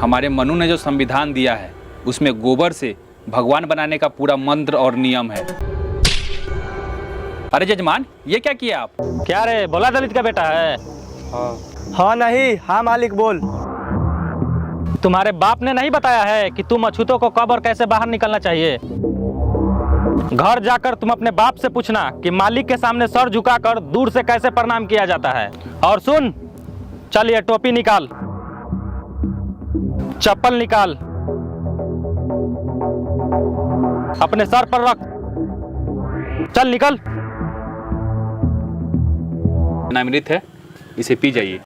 हमारे मनु ने जो संविधान दिया है उसमें गोबर से भगवान बनाने का पूरा मंत्र और नियम है। अरे जजमान, ये क्या किया आप? क्या रे, भोला दलित का बेटा है? हाँ नहीं, हाँ मालिक बोल। तुम्हारे बाप ने नहीं बताया है कि तुम अछूतों को कब और कैसे बाहर निकलना चाहिए? घर जाकर तुम अपने बाप से पूछना कि मालिक के सामने सर झुकाकर दूर से कैसे प्रणाम किया जाता है। और सुन, चल ये टोपी निकाल, चप्पल निकाल, अपने सर पर रख, चल निकल। अमृत है, इसे पी जाइए।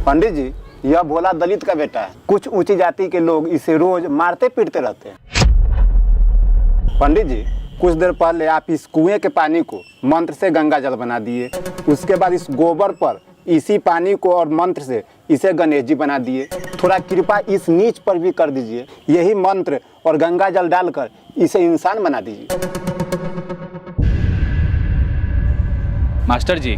पंडित जी, यह भोला दलित का बेटा है। कुछ ऊंची जाति के लोग इसे रोज मारते पीटते रहते हैं। पंडित जी, कुछ देर पहले आप इस कुएं के पानी को मंत्र से गंगा जल बना दिए। उसके बाद इस गोबर पर इसी पानी को और मंत्र से इसे गणेश जी बना दिए। थोड़ा कृपा इस नीच पर भी कर दीजिए। यही मंत्र और गंगा जल डालकर इसे इंसान बना दीजिए। मास्टर जी,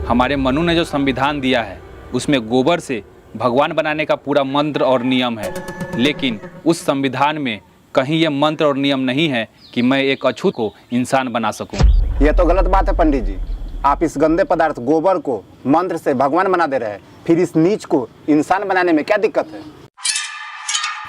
हमारे मनु ने जो संविधान दिया है उसमें गोबर से भगवान बनाने का पूरा मंत्र और नियम है, लेकिन उस संविधान में कहीं यह मंत्र और नियम नहीं है कि मैं एक अछूत को इंसान बना सकूं। यह तो गलत बात है पंडित जी। आप इस गंदे पदार्थ गोबर को मंत्र से भगवान बना दे रहे हैं, फिर इस नीच को इंसान बनाने में क्या दिक्कत है?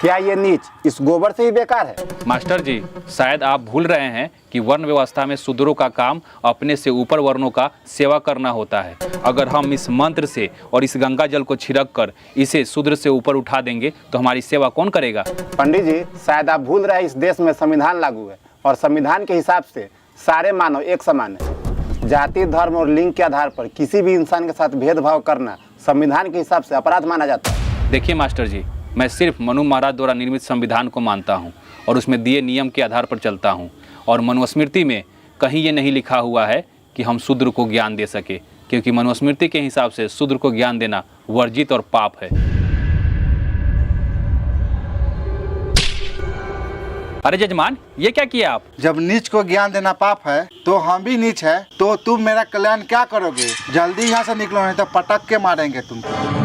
क्या ये नीच इस गोबर से ही बेकार है? मास्टर जी, शायद आप भूल रहे हैं कि वर्ण व्यवस्था में शूद्रों का काम अपने से ऊपर वर्णों का सेवा करना होता है। अगर हम इस मंत्र से और इस गंगा जल को छिड़क कर इसे शूद्र से ऊपर उठा देंगे तो हमारी सेवा कौन करेगा? पंडित जी, शायद आप भूल रहे हैं इस देश में संविधान लागू है और संविधान के हिसाब से सारे मानव एक समान है। जाति, धर्म और लिंग के आधार पर किसी भी इंसान के साथ भेदभाव करना संविधान के हिसाब से अपराध माना जाता है। देखिए मास्टर जी, मैं सिर्फ मनु महाराज द्वारा निर्मित संविधान को मानता हूँ और उसमें दिए नियम के आधार पर चलता हूँ। और मनुस्मृति में कहीं ये नहीं लिखा हुआ है कि हम शूद्र को ज्ञान दे सके, क्योंकि मनुस्मृति के हिसाब से शूद्र को ज्ञान देना वर्जित और पाप है। अरे जजमान, ये क्या किया आप? जब नीच को ज्ञान देना पाप है तो हम भी नीच है, तो तुम मेरा कल्याण क्या करोगे? जल्दी यहाँ से निकलो, नहीं तो पटक के मारेंगे तुमको।